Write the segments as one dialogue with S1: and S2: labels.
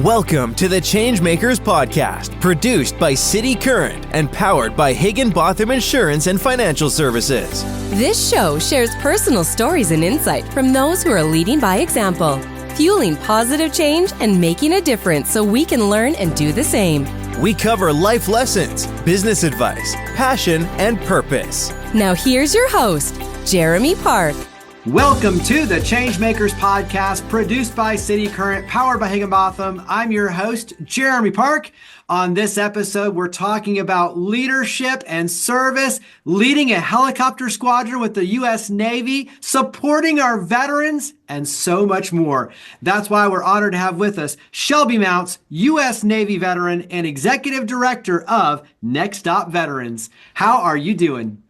S1: Welcome to the ChangeMakers podcast, produced by City Current and powered by Higginbotham Insurance and Financial Services.
S2: This show shares personal stories and insight from those who are leading by example, fueling positive change and making a difference so we can learn and do the same.
S1: We cover life lessons, business advice, passion, and purpose.
S2: Now here's your host, Jeremy Park.
S3: Welcome to the ChangeMakers podcast, produced by City Current, powered by Higginbotham. I'm your host, Jeremy Park. On this episode, we're talking about leadership and service, leading a helicopter squadron with the U.S. Navy, supporting our veterans, and so much more. That's why we're honored to have with us Shelby Mounts, U.S. Navy veteran and Executive Director of NextOp Veterans. How are you doing?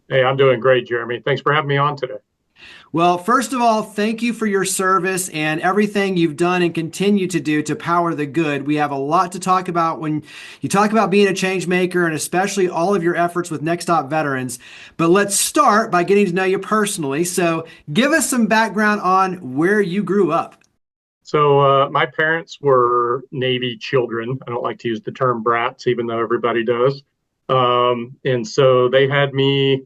S4: Hey, I'm doing great, Jeremy. Thanks for having me on today.
S3: Well, first of all, thank you for your service and everything you've done and continue to do to power the good. We have a lot to talk about when you talk about being a change maker, and especially all of your efforts with NextOp Veterans. But let's start by getting to know you personally. So give us some background on where you grew up.
S4: So my parents were Navy children. I don't like to use the term brats, even though everybody does. And so they had me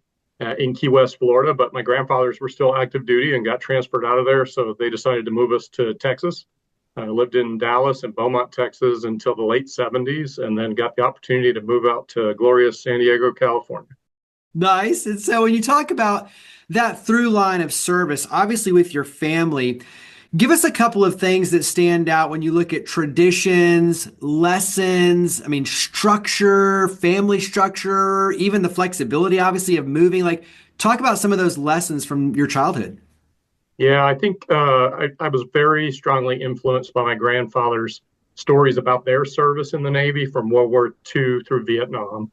S4: in Key West, Florida, but my grandfathers were still active duty and got transferred out of there. So they decided to move us to Texas. I lived in Dallas and Beaumont, Texas until the late 70s, and then got the opportunity to move out to glorious San Diego, California.
S3: Nice. And so when you talk about that through line of service, obviously with your family, give us a couple of things that stand out when you look at traditions, lessons, structure, family structure, even the flexibility, obviously, of moving. Talk about some of those lessons from your childhood.
S4: Yeah, I think I was very strongly influenced by my grandfather's stories about their service in the Navy from World War II through Vietnam.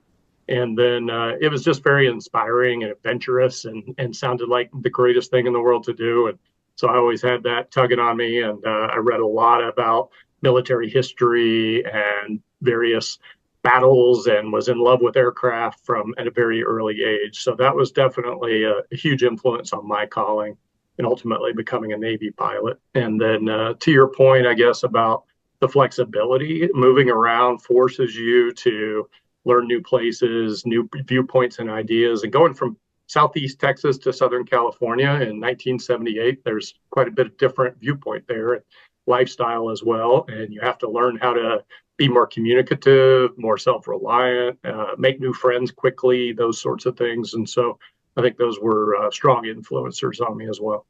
S4: And then it was just very inspiring and adventurous and sounded like the greatest thing in the world to do. And so I always had that tugging on me, and I read a lot about military history and various battles and was in love with aircraft from at a very early age. So that was definitely a huge influence on my calling and ultimately becoming a Navy pilot. And then to your point, I guess, about the flexibility, moving around forces you to learn new places, new viewpoints and ideas, and going from Southeast Texas to Southern California in 1978, there's quite a bit of different viewpoint there, and lifestyle as well. And you have to learn how to be more communicative, more self-reliant, make new friends quickly, those sorts of things. And so I think those were strong influencers on me as well.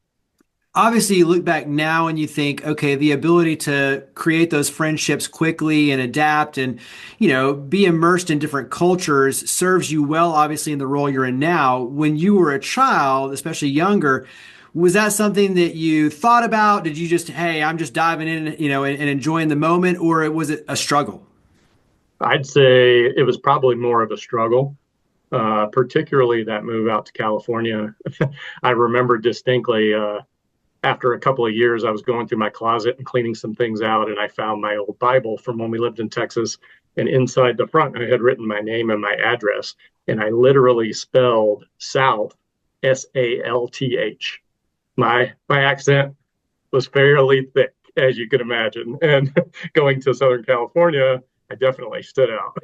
S3: Obviously, you look back now and you think, okay, the ability to create those friendships quickly and adapt and, be immersed in different cultures serves you well, obviously, in the role you're in now. When you were a child, especially younger, was that something that you thought about? Did you just, hey, I'm just diving in, and enjoying the moment, or was it a struggle?
S4: I'd say it was probably more of a struggle, particularly that move out to California. I remember distinctly, after a couple of years, I was going through my closet and cleaning some things out, and I found my old Bible from when we lived in Texas. And inside the front, I had written my name and my address, and I literally spelled South, S-A-L-T-H. My accent was fairly thick, as you can imagine. And going to Southern California, I definitely stood out.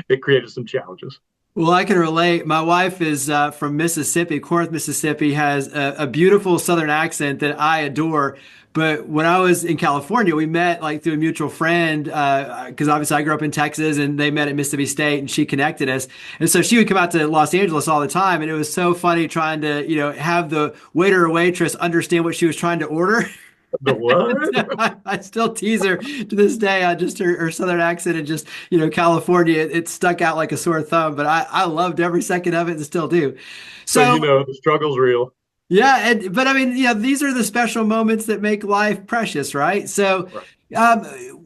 S4: It created some challenges.
S3: Well, I can relate. My wife is from Mississippi. Corinth, Mississippi has a beautiful Southern accent that I adore. But when I was in California, we met through a mutual friend because obviously I grew up in Texas and they met at Mississippi State and she connected us. And so she would come out to Los Angeles all the time. And it was so funny trying to, have the waiter or waitress understand what she was trying to order.
S4: The what?
S3: I still tease her to this day. I just her Southern accent and just, California, it stuck out like a sore thumb, but I loved every second of it and still do.
S4: So the struggle's real.
S3: Yeah. But these are the special moments that make life precious, right? So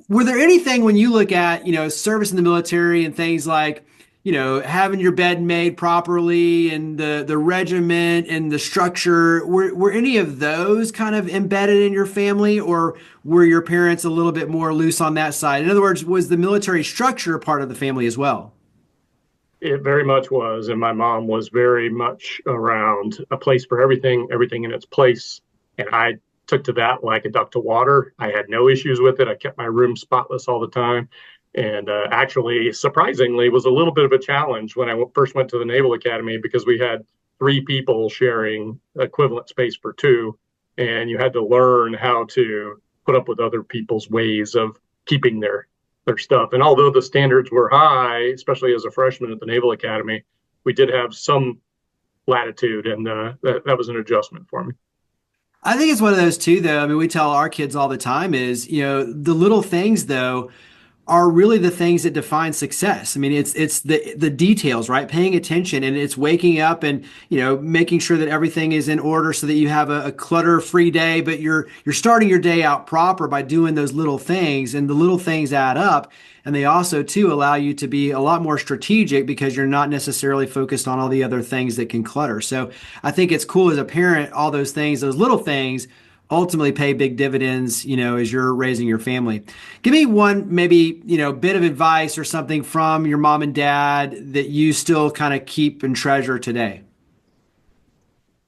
S3: were there anything when you look at, service in the military and things like, having your bed made properly and the regiment and the structure, were any of those kind of embedded in your family, or were your parents a little bit more loose on that side? In other words, was the military structure a part of the family as well?
S4: It very much was. And my mom was very much around a place for everything in its place. And I took to that like a duck to water. I had no issues with it. I kept my room spotless all the time. And actually, surprisingly, was a little bit of a challenge when I first went to the Naval Academy, because we had 3 people sharing equivalent space for 2. And you had to learn how to put up with other people's ways of keeping their stuff. And although the standards were high, especially as a freshman at the Naval Academy, we did have some latitude, and that was an adjustment for me.
S3: I think it's one of those too, though. I mean, we tell our kids all the time is, the little things, though, are really the things that define success. I mean, it's the details, right? Paying attention, and it's waking up and, making sure that everything is in order so that you have a clutter-free day, but you're starting your day out proper by doing those little things, and the little things add up. And they also, too, allow you to be a lot more strategic because you're not necessarily focused on all the other things that can clutter. So I think it's cool as a parent, all those things, those little things ultimately pay big dividends, as you're raising your family. Give me one, maybe, bit of advice or something from your mom and dad that you still kind of keep and treasure today.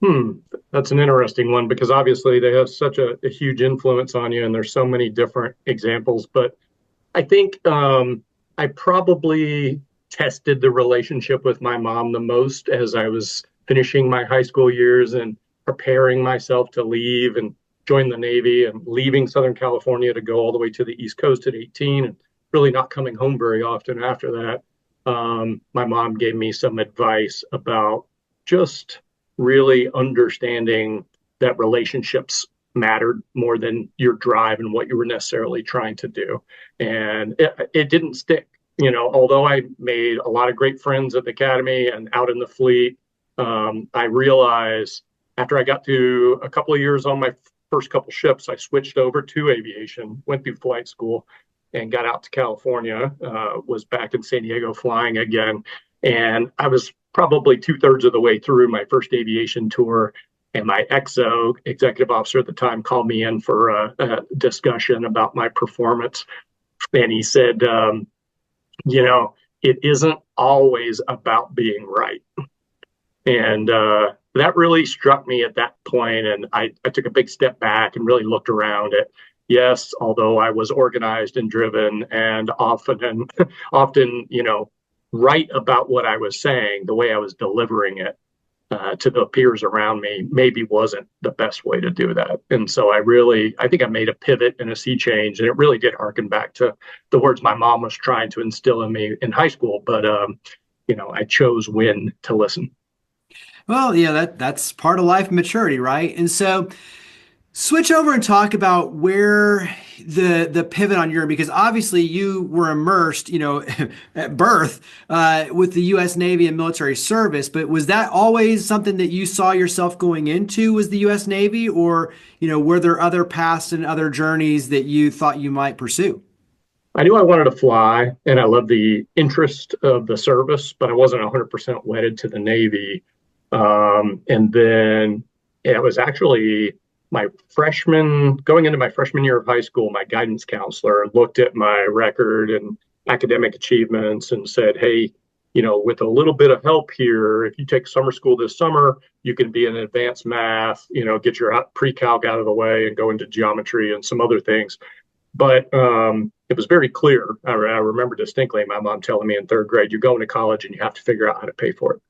S4: That's an interesting one, because obviously they have such a huge influence on you, and there's so many different examples. But I think I probably tested the relationship with my mom the most as I was finishing my high school years and preparing myself to leave and join the Navy, and leaving Southern California to go all the way to the East Coast at 18, and really not coming home very often after that. My mom gave me some advice about just really understanding that relationships mattered more than your drive and what you were necessarily trying to do. And it didn't stick. Although I made a lot of great friends at the Academy and out in the fleet, I realized after I got to a couple of years on my first couple ships, I switched over to aviation, went through flight school, and got out to California, was back in San Diego flying again. And I was probably 2/3 of the way through my first aviation tour. And my XO, executive officer at the time, called me in for a discussion about my performance. And he said, it isn't always about being right. And that really struck me at that point. And I took a big step back and really looked around at, yes, although I was organized and driven and often, right about what I was saying, the way I was delivering it to the peers around me maybe wasn't the best way to do that. And so I think I made a pivot and a sea change, and it really did harken back to the words my mom was trying to instill in me in high school. But, I chose when to listen.
S3: Well, yeah, that's part of life maturity, right? And so switch over and talk about where the pivot on your, because obviously you were immersed, at birth with the U.S. Navy and military service. But was that always something that you saw yourself going into, was the U.S. Navy, or, were there other paths and other journeys that you thought you might pursue?
S4: I knew I wanted to fly, and I loved the interest of the service, but I wasn't 100% wedded to the Navy. And then it was actually going into my freshman year of high school, my guidance counselor looked at my record and academic achievements and said, hey, with a little bit of help here, if you take summer school this summer, you can be in advanced math, get your pre-calc out of the way and go into geometry and some other things. But it was very clear. I remember distinctly my mom telling me in 3rd grade, you're going to college and you have to figure out how to pay for it.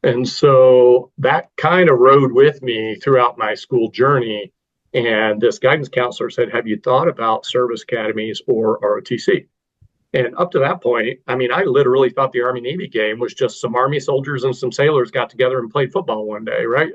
S4: And so that kind of rode with me throughout my school journey. And this guidance counselor said, have you thought about service academies or ROTC? And up to that point, I literally thought the Army Navy game was just some Army soldiers and some sailors got together and played football one day, right?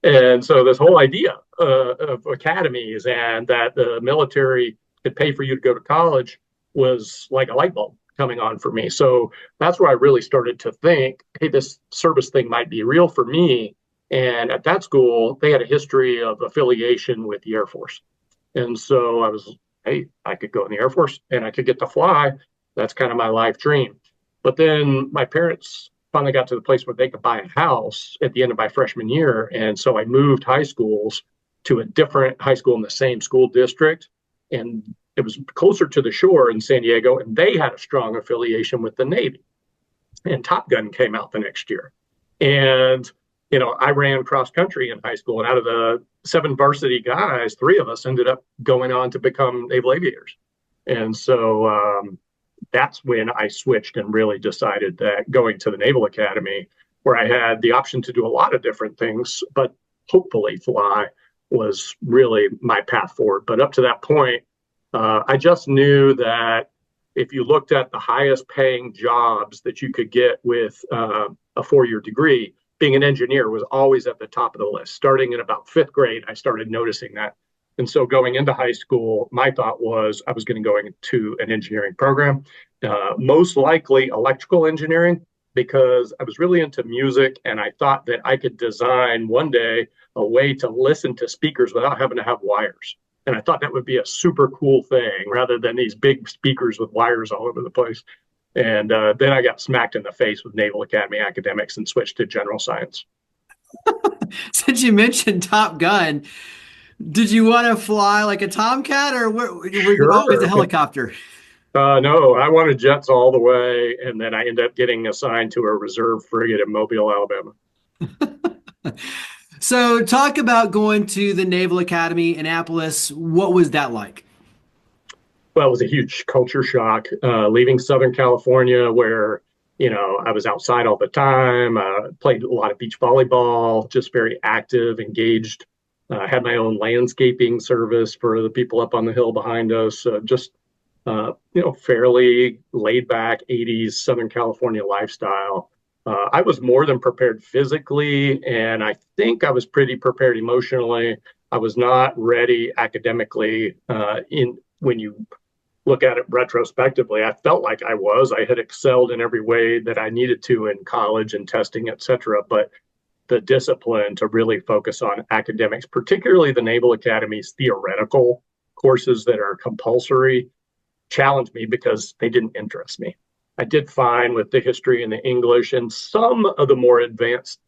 S4: And so this whole idea of academies and that the military could pay for you to go to college was like a light bulb coming on for me. So that's where I really started to think, hey, this service thing might be real for me. And at that school, they had a history of affiliation with the Air Force. And so I was, hey, I could go in the Air Force and I could get to fly. That's kind of my life dream. But then my parents finally got to the place where they could buy a house at the end of my freshman year. And so I moved high schools to a different high school in the same school district. And it was closer to the shore in San Diego, and they had a strong affiliation with the Navy. And Top Gun came out the next year. And I ran cross country in high school, and out of the 7 varsity guys, 3 of us ended up going on to become naval aviators. And so that's when I switched and really decided that going to the Naval Academy, where I had the option to do a lot of different things, but hopefully fly, was really my path forward. But up to that point, I just knew that if you looked at the highest paying jobs that you could get with a 4-year degree, being an engineer was always at the top of the list. Starting in about 5th grade, I started noticing that. And so going into high school, my thought was I was going to go into an engineering program, most likely electrical engineering, because I was really into music, and I thought that I could design one day a way to listen to speakers without having to have wires. And I thought that would be a super cool thing rather than these big speakers with wires all over the place. And then I got smacked in the face with Naval Academy academics and switched to general science.
S3: Since you mentioned Top Gun, did you want to fly like a Tomcat, or were you always a helicopter?
S4: No, I wanted jets all the way, and then I ended up getting assigned to a reserve frigate in Mobile, Alabama.
S3: So talk about going to the Naval Academy, Annapolis. What was that like?
S4: Well, it was a huge culture shock, leaving Southern California, where, I was outside all the time, played a lot of beach volleyball, just very active, engaged, had my own landscaping service for the people up on the hill behind us, just, fairly laid back 80s Southern California lifestyle. I was more than prepared physically, and I think I was pretty prepared emotionally. I was not ready academically. When you look at it retrospectively, I felt like I was. I had excelled in every way that I needed to in college and testing, et cetera. But the discipline to really focus on academics, particularly the Naval Academy's theoretical courses that are compulsory, challenged me because they didn't interest me. I did fine with the history and the English and some of the more advanced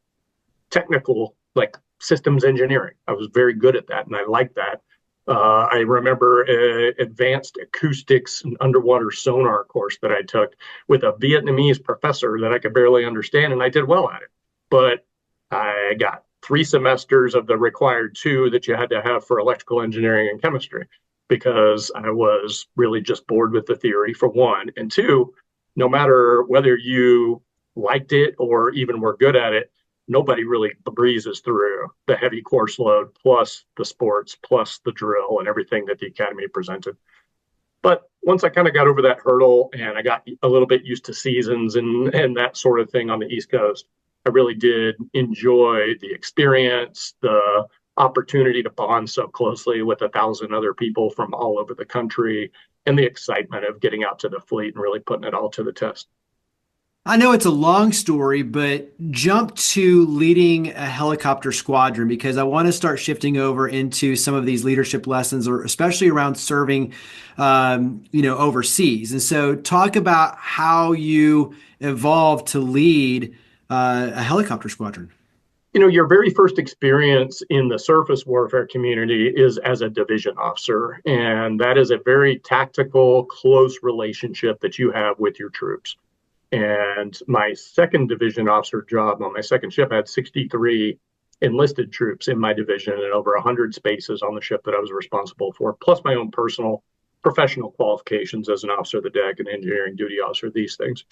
S4: technical, like systems engineering. I was very good at that, and I liked that. I remember advanced acoustics and underwater sonar course that I took with a Vietnamese professor that I could barely understand, and I did well at it. But I got 3 semesters of the required 2 that you had to have for electrical engineering and chemistry, because I was really just bored with the theory, for one. And 2, no matter whether you liked it or even were good at it, nobody really breezes through the heavy course load, plus the sports, plus the drill and everything that the Academy presented. But once I kind of got over that hurdle and I got a little bit used to seasons and that sort of thing on the East Coast, I really did enjoy the experience, the opportunity to bond so closely with 1,000 other people from all over the country, and the excitement of getting out to the fleet and really putting it all to the test.
S3: I know it's a long story, but jump to leading a helicopter squadron, because I want to start shifting over into some of these leadership lessons, or especially around serving, overseas. And so talk about how you evolved to lead a helicopter squadron.
S4: Your very first experience in the surface warfare community is as a division officer, and that is a very tactical, close relationship that you have with your troops. And my second division officer job on my second ship, I had 63 enlisted troops in my division and over 100 spaces on the ship that I was responsible for, plus my own personal professional qualifications as an officer of the deck, an engineering duty officer, these things.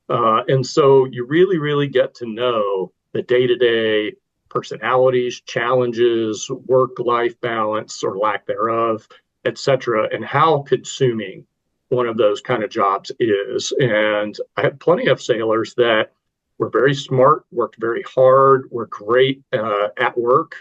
S4: And so you really, really get to know the day-to-day personalities, challenges, work-life balance or lack thereof, et cetera, and how consuming one of those kind of jobs is. And I had plenty of sailors that were very smart, worked very hard, were great at work.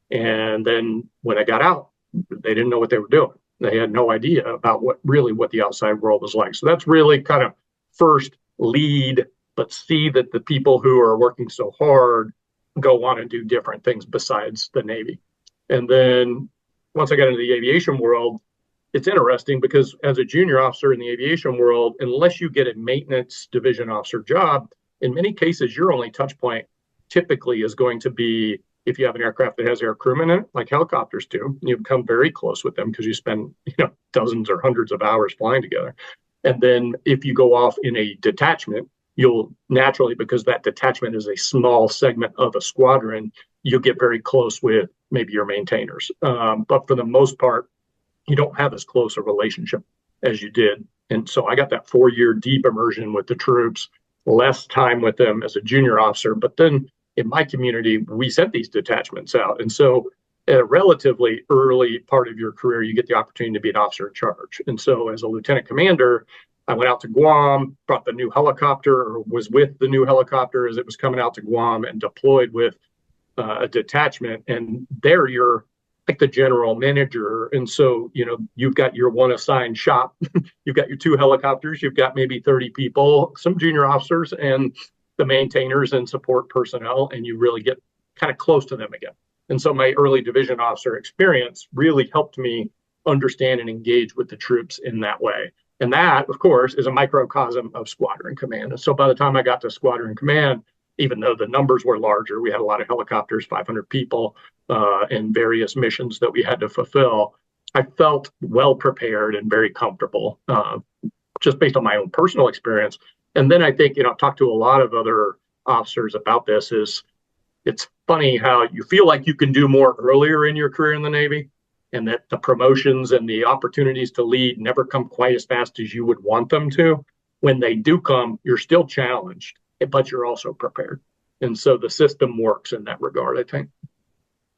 S4: And then when I got out, they didn't know what they were doing. They had no idea about what the outside world was like. So that's really kind of first lead, but see that the people who are working so hard go on and do different things besides the Navy. And then once I got into the aviation world, it's interesting because as a junior officer in the aviation world, unless you get a maintenance division officer job, in many cases, your only touch point typically is going to be if you have an aircraft that has air crewmen in it, like helicopters do. You become very close with them because you spend dozens or hundreds of hours flying together. And then if you go off in a detachment, you'll naturally, because that detachment is a small segment of a squadron, you'll get very close with maybe your maintainers. But for the most part, you don't have as close a relationship as you did. And so I got that 4-year deep immersion with the troops, less time with them as a junior officer. But then in my community, we sent these detachments out. And so at a relatively early part of your career, you get the opportunity to be an officer in charge. And so as a lieutenant commander, I went out to Guam, brought the new helicopter, or was with the new helicopter as it was coming out to Guam, and deployed with a detachment. And there you're like the general manager. And so, you've got your one assigned shop, you've got your 2 helicopters, you've got maybe 30 people, some junior officers, and the maintainers and support personnel, and you really get kind of close to them again. And so my early division officer experience really helped me understand and engage with the troops in that way. And that, of course, is a microcosm of squadron command. And so by the time I got to squadron command, even though the numbers were larger, we had a lot of helicopters, 500 people, and various missions that we had to fulfill, I felt well prepared and very comfortable, just based on my own personal experience. And then I think, I've talked to a lot of other officers about this, it's funny how you feel like you can do more earlier in your career in the Navy, and that the promotions and the opportunities to lead never come quite as fast as you would want them to. When they do come, you're still challenged, but you're also prepared. And so the system works in that regard, I think.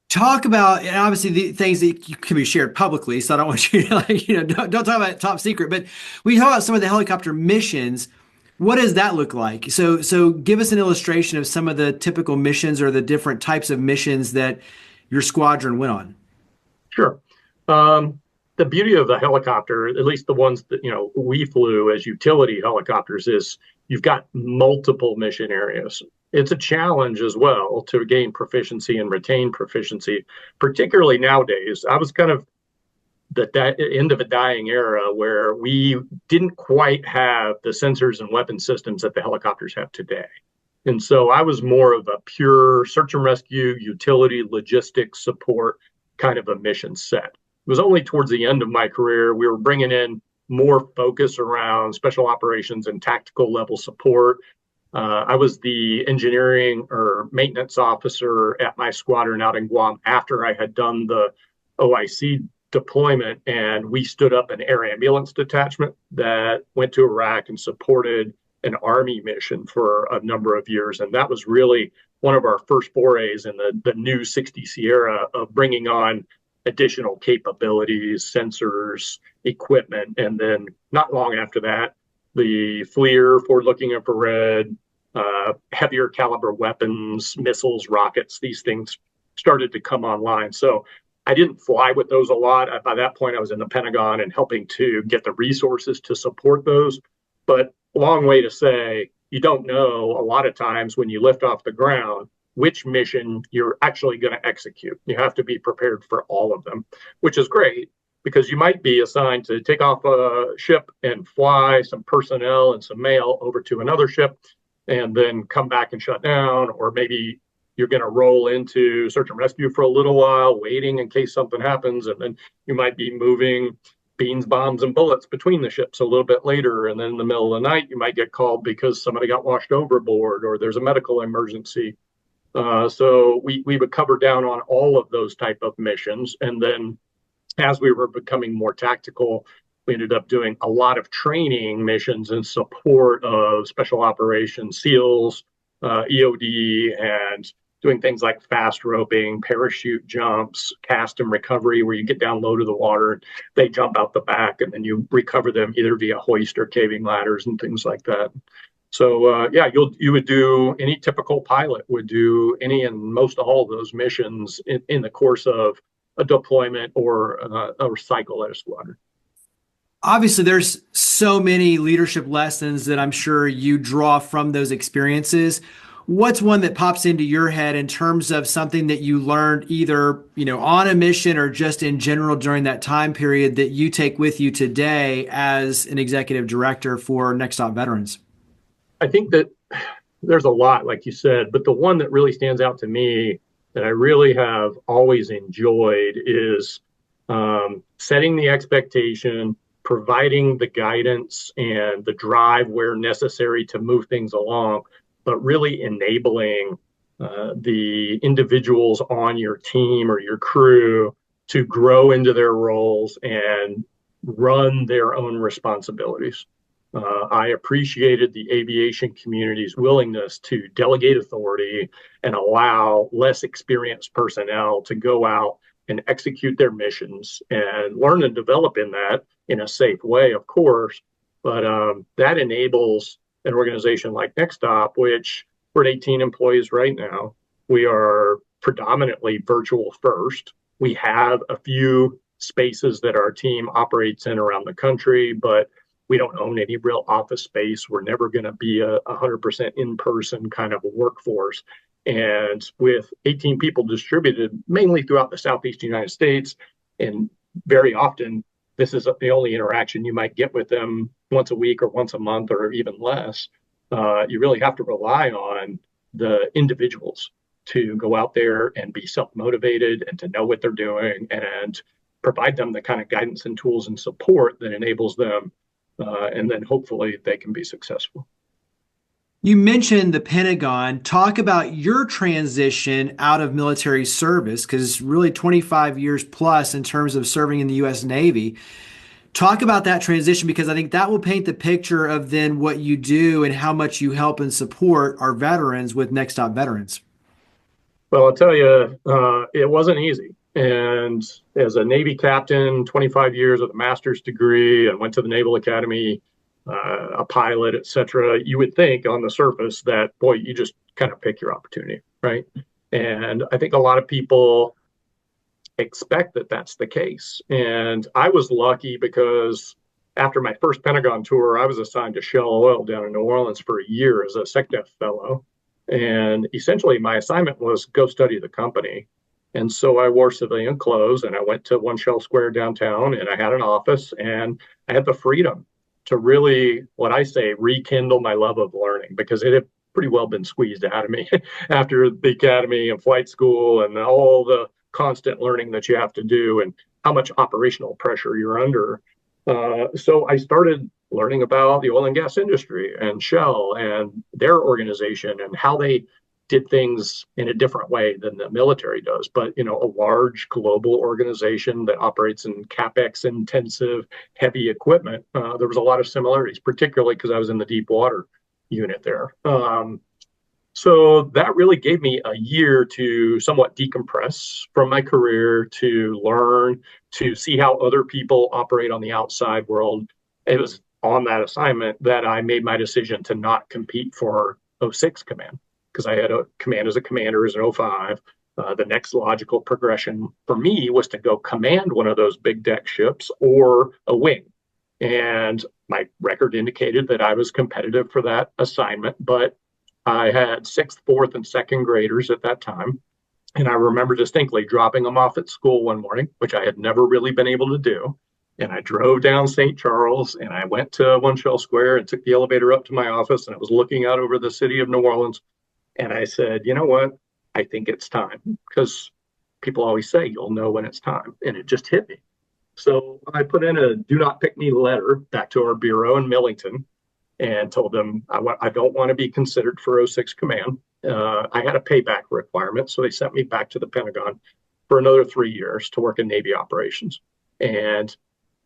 S3: Talk about, and obviously the things that can be shared publicly, so I don't want you to don't talk about top secret, but we talk about some of the helicopter missions. What does that look like? So give us an illustration of some of the typical missions or the different types of missions that your squadron went on.
S4: Sure. The beauty of the helicopter, at least the ones that we flew as utility helicopters, is you've got multiple mission areas. It's a challenge as well to gain proficiency and retain proficiency, particularly nowadays. I was kind of the end of a dying era where we didn't quite have the sensors and weapon systems that the helicopters have today. And so I was more of a pure search and rescue, utility, logistics support kind of a mission set. It was only towards the end of my career we were bringing in more focus around special operations and tactical level support. I was the engineering or maintenance officer at my squadron out in Guam after I had done the OIC deployment, and we stood up an air ambulance detachment that went to Iraq and supported an Army mission for a number of years. And that was really one of our first forays in the new 60 Sierra of bringing on additional capabilities, sensors, equipment. And then not long after that, the FLIR, forward-looking infrared, heavier caliber weapons, missiles, rockets, these things started to come online. So I didn't fly with those a lot. By that point, I was in the Pentagon and helping to get the resources to support those. But long way to say, you don't know a lot of times when you lift off the ground which mission you're actually going to execute. You have to be prepared for all of them, which is great because you might be assigned to take off a ship and fly some personnel and some mail over to another ship and then come back and shut down, or maybe you're going to roll into search and rescue for a little while, waiting in case something happens, and then you might be moving beans, bombs, and bullets between the ships a little bit later, and then in the middle of the night, you might get called because somebody got washed overboard or there's a medical emergency. So we would cover down on all of those type of missions, and then as we were becoming more tactical, we ended up doing a lot of training missions in support of special operations, SEALs, EOD, and doing things like fast roping, parachute jumps, cast and recovery, where you get down low to the water, and they jump out the back, and then you recover them either via hoist or caving ladders and things like that. So you would do, any typical pilot would do any and most all of those missions in the course of a deployment or a cycle at a squadron.
S3: Obviously, there's so many leadership lessons that I'm sure you draw from those experiences. What's one that pops into your head in terms of something that you learned either, on a mission or just in general during that time period that you take with you today as an executive director for NextOp veterans?
S4: I think that there's a lot, like you said, but the one that really stands out to me that I really have always enjoyed is setting the expectation, providing the guidance and the drive where necessary to move things along, but really enabling the individuals on your team or your crew to grow into their roles and run their own responsibilities. I appreciated the aviation community's willingness to delegate authority and allow less experienced personnel to go out and execute their missions and learn and develop in that in a safe way, of course. But that enables an organization like NextOp, which we're at 18 employees right now. We are predominantly virtual first. We have a few spaces that our team operates in around the country, but we don't own any real office space. We're never going to be a 100% in-person kind of a workforce. And with 18 people distributed mainly throughout the Southeast United States, and very often this is the only interaction you might get with them once a week or once a month or even less, you really have to rely on the individuals to go out there and be self-motivated and to know what they're doing and provide them the kind of guidance and tools and support that enables them. And then hopefully they can be successful.
S3: You mentioned the Pentagon. Talk about your transition out of military service, because really 25 years plus in terms of serving in the U.S. Navy. Talk about that transition, because I think that will paint the picture of then what you do and how much you help and support our veterans with NextOp Veterans.
S4: Well, I'll tell you, it wasn't easy. And as a Navy captain, 25 years with a master's degree, and went to the Naval Academy, a pilot, et cetera, you would think on the surface that, boy, you just kind of pick your opportunity, right? And I think a lot of people expect that that's the case. And I was lucky because after my first Pentagon tour, I was assigned to Shell Oil down in New Orleans for a year as a SecDef fellow. And essentially my assignment was go study the company. And so I wore civilian clothes and I went to One Shell Square downtown, and I had an office, and I had the freedom to really, what I say, rekindle my love of learning, because it had pretty well been squeezed out of me after the academy and flight school and all the constant learning that you have to do and how much operational pressure you're under. So I started learning about the oil and gas industry and Shell and their organization and how they did things in a different way than the military does. But, you know, a large global organization that operates in CapEx intensive, heavy equipment, there was a lot of similarities, particularly because I was in the deep water unit there. So that really gave me a year to somewhat decompress from my career, to learn, to see how other people operate on the outside world. It was on that assignment that I made my decision to not compete for 06 command, because I had a command as a commander as an 05. The next logical progression for me was to go command one of those big deck ships or a wing. And my record indicated that I was competitive for that assignment, but I had 6th, 4th, and 2nd graders at that time. And I remember distinctly dropping them off at school one morning, which I had never really been able to do. And I drove down St. Charles and I went to One Shell Square and took the elevator up to my office, and I was looking out over the city of New Orleans. And I said, you know what? I think it's time, because people always say you'll know when it's time. And it just hit me. So I put in a do not pick me letter back to our bureau in Millington and told them I don't want to be considered for 06 command. I had a payback requirement, so they sent me back to the Pentagon for another 3 years to work in Navy operations. And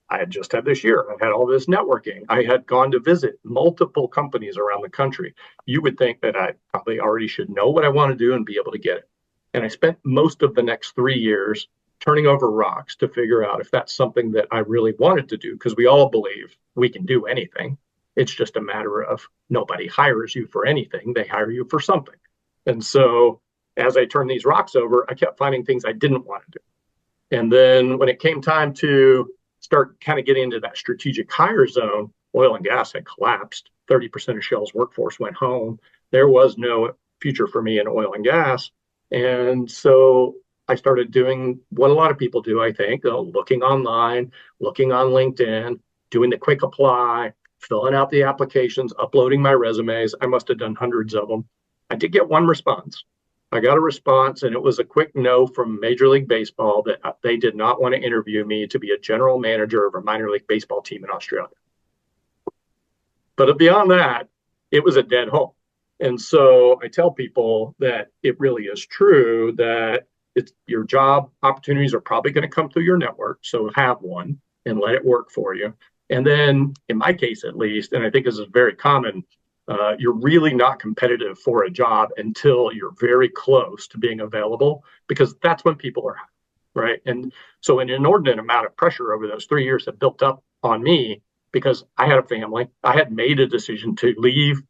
S4: I had just had this year. I had all this networking. I had gone to visit multiple companies around the country. You would think that I probably already should know what I want to do and be able to get it. And I spent most of the next 3 years turning over rocks to figure out if that's something that I really wanted to do, because we all believe we can do anything. It's just a matter of nobody hires you for anything. They hire you for something. And so as I turned these rocks over, I kept finding things I didn't want to do. And then when it came time to start kind of getting into that strategic hire zone, oil and gas had collapsed. 30% of Shell's workforce went home. There was no future for me in oil and gas. And so I started doing what a lot of people do, I think, looking online, looking on LinkedIn, doing the quick apply, filling out the applications, uploading my resumes. I must have done hundreds of them. I did get one response. I got a response, and it was a quick no from Major League Baseball that they did not want to interview me to be a general manager of a minor league baseball team in Australia. But beyond that, it was a dead hole. And so I tell people that it really is true that your job opportunities are probably going to come through your network. So have one and let it work for you. And then in my case, at least, and I think this is very common, you're really not competitive for a job until you're very close to being available, because that's when people are hiring, right? And so an inordinate amount of pressure over those 3 years have built up on me because I had a family. I had made a decision to leave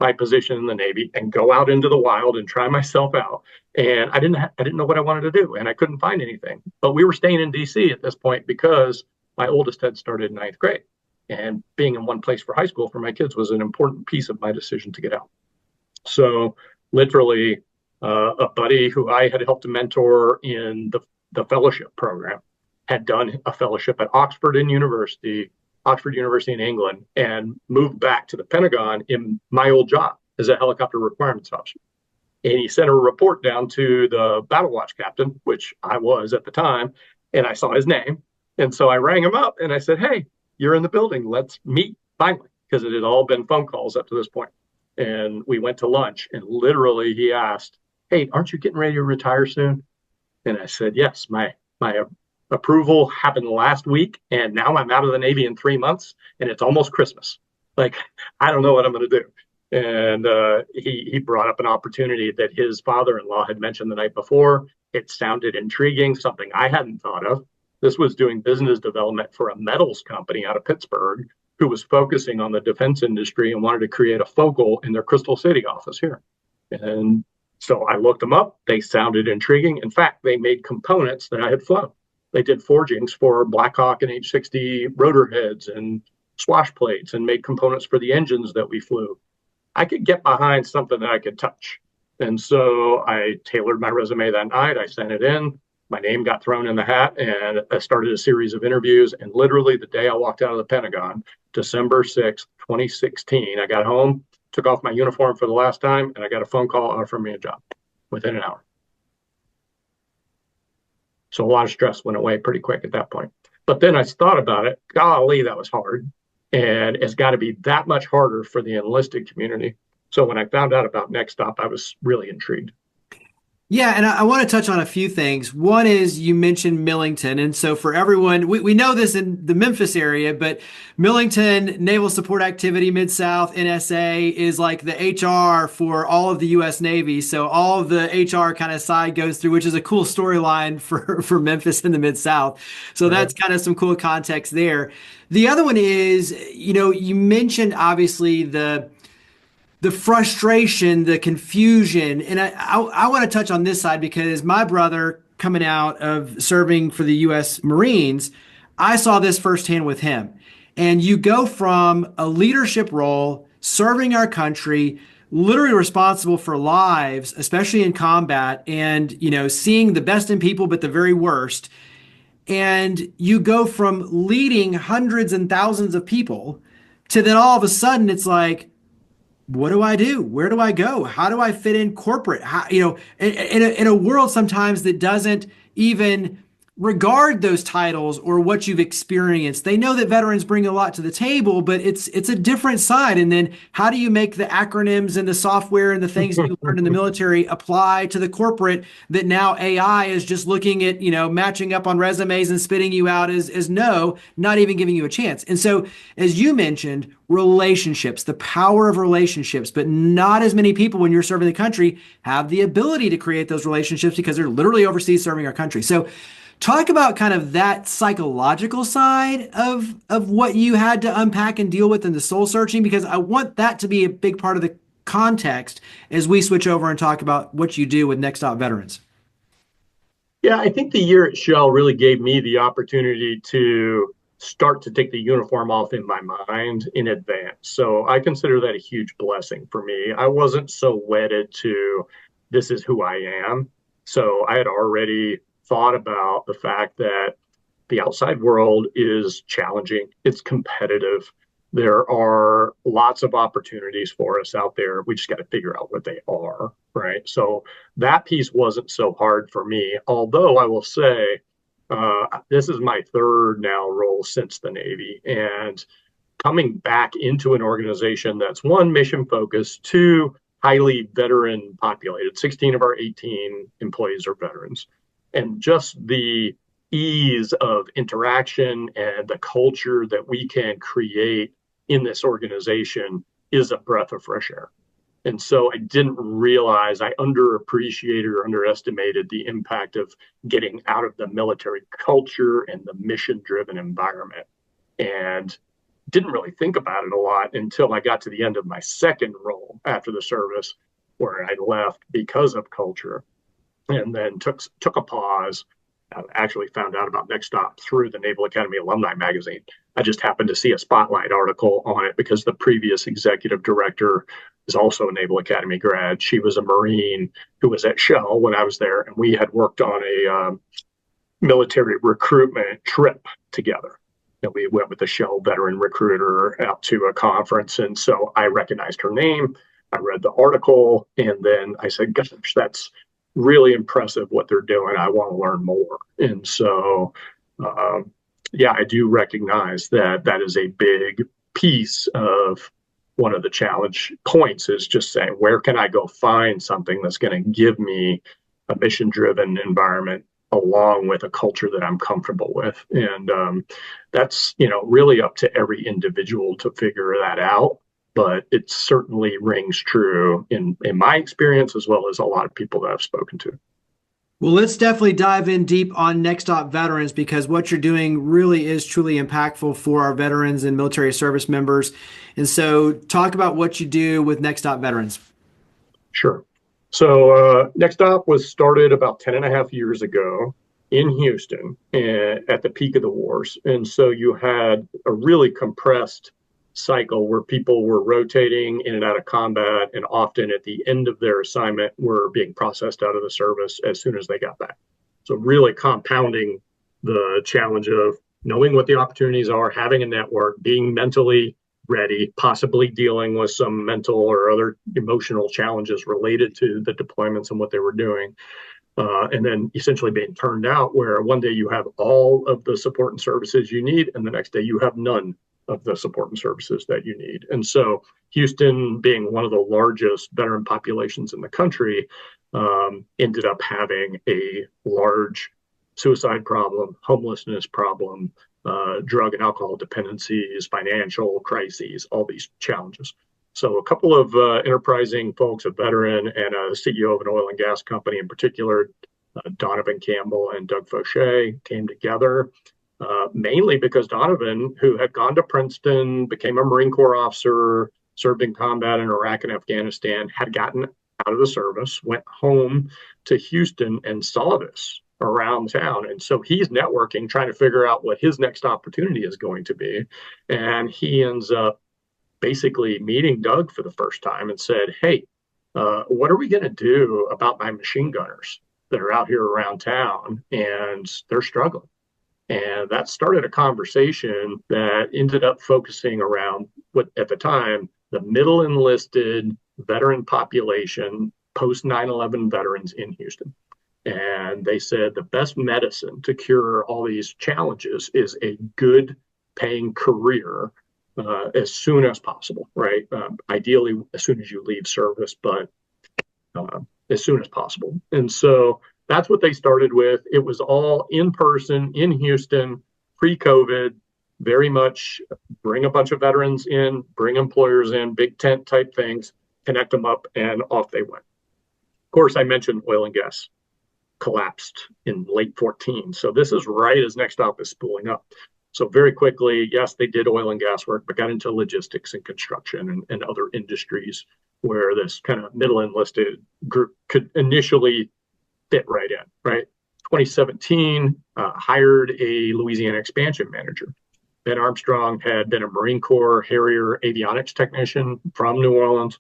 S4: my position in the Navy and go out into the wild and try myself out. And I didn't know what I wanted to do, and I couldn't find anything. But we were staying in DC at this point because my oldest had started in 9th grade. And being in one place for high school for my kids was an important piece of my decision to get out. So literally, a buddy who I had helped to mentor in the fellowship program had done a fellowship at Oxford University in England, and moved back to the Pentagon in my old job as a helicopter requirements officer. And he sent a report down to the battle watch captain, which I was at the time, and I saw his name. And so I rang him up and I said, "Hey, you're in the building. Let's meet finally," because it had all been phone calls up to this point. And we went to lunch, and literally he asked, "Hey, aren't you getting ready to retire soon?" And I said, "Yes, my approval happened last week, and now I'm out of the Navy in 3 months, and it's almost Christmas. Like, I don't know what I'm going to do." And he brought up an opportunity that his father-in-law had mentioned the night before. It sounded intriguing, something I hadn't thought of. This was doing business development for a metals company out of Pittsburgh who was focusing on the defense industry and wanted to create a focal in their Crystal City office here. And so I looked them up. They sounded intriguing. In fact, they made components that I had flown. They did forgings for Blackhawk and H-60 rotor heads and swash plates, and made components for the engines that we flew. I could get behind something that I could touch. And so I tailored my resume that night. I sent it in. My name got thrown in the hat, and I started a series of interviews. And literally the day I walked out of the Pentagon, December 6th, 2016, I got home, took off my uniform for the last time, and I got a phone call offering me a job within an hour. So a lot of stress went away pretty quick at that point. But then I thought about it. Golly, that was hard. And it's got to be that much harder for the enlisted community. So when I found out about NextOp, I was really intrigued.
S3: Yeah, and I want to touch on a few things. One is you mentioned Millington. And so for everyone, we know this in the Memphis area, but Millington Naval Support Activity Mid-South, NSA, is like the HR for all of the U.S. Navy. So all of the HR kind of side goes through, which is a cool storyline for Memphis in the Mid-South. So that's kind of some cool context there. The other one is, you mentioned obviously the frustration, the confusion. And I want to touch on this side because my brother, coming out of serving for the U.S. Marines, I saw this firsthand with him. And you go from a leadership role, serving our country, literally responsible for lives, especially in combat, and, seeing the best in people, but the very worst. And you go from leading hundreds and thousands of people to then all of a sudden it's like, what do I do? Where do I go? How do I fit in corporate? How, in a world sometimes that doesn't even regard those titles or what you've experienced. They know that veterans bring a lot to the table, but it's a different side. And then how do you make the acronyms and the software and the things that you learned in the military apply to the corporate that now AI is just looking at, matching up on resumes and spitting you out as no, not even giving you a chance. And so, as you mentioned, relationships, the power of relationships, but not as many people when you're serving the country have the ability to create those relationships because they're literally overseas serving our country. So talk about kind of that psychological side of what you had to unpack and deal with in the soul searching, because I want that to be a big part of the context as we switch over and talk about what you do with NextOp veterans.
S4: Yeah, I think the year at Shell really gave me the opportunity to start to take the uniform off in my mind in advance. So I consider that a huge blessing for me. I wasn't so wedded to this is who I am. So I had already thought about the fact that the outside world is challenging. It's competitive. there are lots of opportunities for us out there. We just got to figure out what they are, right? So that piece wasn't so hard for me, although I will say this is my third now role since the Navy, and coming back into an organization that's one, mission focused, two, highly veteran populated. 16 of our 18 employees are veterans. And just the ease of interaction and the culture that we can create in this organization is a breath of fresh air. And so I didn't realize, I underappreciated or underestimated the impact of getting out of the military culture and the mission-driven environment. And didn't really think about it a lot until I got to the end of my second role after the service, where I left because of culture, and then took a pause. I actually found out about NextOp through the Naval Academy Alumni Magazine. I just happened to see a spotlight article on it because the previous executive director is also a Naval Academy grad. She was a Marine who was at Shell when I was there, and we had worked on a military recruitment trip together. And we went with a Shell veteran recruiter out to a conference. And so I recognized her name. I read the article, and then I said, gosh, that's really impressive what they're doing. I want to learn more. And so, I do recognize that that is a big piece of one of the challenge points, is just saying, where can I go find something that's going to give me a mission-driven environment along with a culture that I'm comfortable with? And that's, really up to every individual to figure that out. But it certainly rings true in my experience, as well as a lot of people that I've spoken to.
S3: Well, let's definitely dive in deep on NextOp veterans, because what you're doing really is truly impactful for our veterans and military service members. And so talk about what you do with NextOp veterans.
S4: Sure. So NextOp was started about 10 and a half years ago in Houston at the peak of the wars. And so you had a really compressed cycle where people were rotating in and out of combat, and often at the end of their assignment were being processed out of the service as soon as they got back. So really compounding the challenge of knowing what the opportunities are, having a network, being mentally ready, possibly dealing with some mental or other emotional challenges related to the deployments and what they were doing. And then essentially being turned out where one day you have all of the support and services you need, and the next day you have none of the support and services that you need. And so Houston, being one of the largest veteran populations in the country, ended up having a large suicide problem, homelessness problem, drug and alcohol dependencies, financial crises, all these challenges. So a couple of enterprising folks, a veteran and a CEO of an oil and gas company in particular, Donovan Campbell and Doug Fauché, came together. Mainly because Donovan, who had gone to Princeton, became a Marine Corps officer, served in combat in Iraq and Afghanistan, had gotten out of the service, went home to Houston and saw this around town. And so he's networking, trying to figure out what his next opportunity is going to be. And he ends up basically meeting Doug for the first time and said, hey, what are we going to do about my machine gunners that are out here around town and they're struggling? And that started a conversation that ended up focusing around what, at the time, the middle enlisted veteran population, post 9/11 veterans in Houston. And they said the best medicine to cure all these challenges is a good paying career as soon as possible, right? Ideally, as soon as you leave service, but as soon as possible. And so that's what they started with. It was all in person in Houston, pre-COVID, very much bring a bunch of veterans in, bring employers in, big tent type things, connect them up, and off they went. Of course, I mentioned oil and gas collapsed in late 14. So this is right as NextOp is spooling up. So very quickly, yes, they did oil and gas work, but got into logistics and construction and other industries where this kind of middle enlisted group could initially fit right in, right? 2017, hired a Louisiana expansion manager. Ben Armstrong had been a Marine Corps Harrier avionics technician from New Orleans,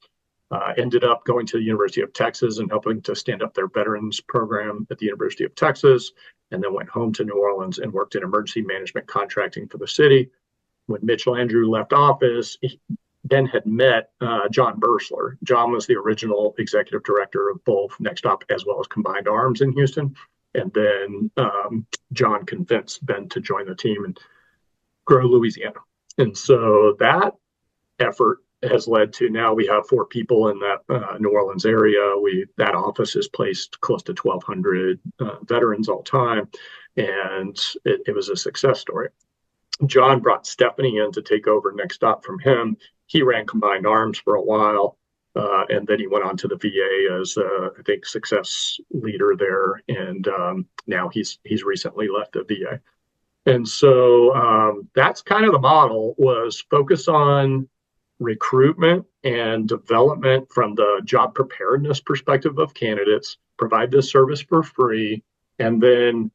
S4: ended up going to the University of Texas and helping to stand up their veterans program at the University of Texas, and then went home to New Orleans and worked in emergency management contracting for the city. when Mitch Landrieu left office, he then had met John Bursler. John was the original executive director of both NextOp as well as Combined Arms in Houston. And then John convinced Ben to join the team and grow Louisiana. And so that effort has led to now we have 4 people in that New Orleans area. That office has placed close to 1,200 veterans all time, and it was a success story. John brought Stephanie in to take over NextOp from him. He ran Combined Arms for a while, and then he went on to the VA as I think success leader there, and now he's recently left the VA. And so that's kind of the model, was focus on recruitment and development from the job preparedness perspective of candidates, provide this service for free, and then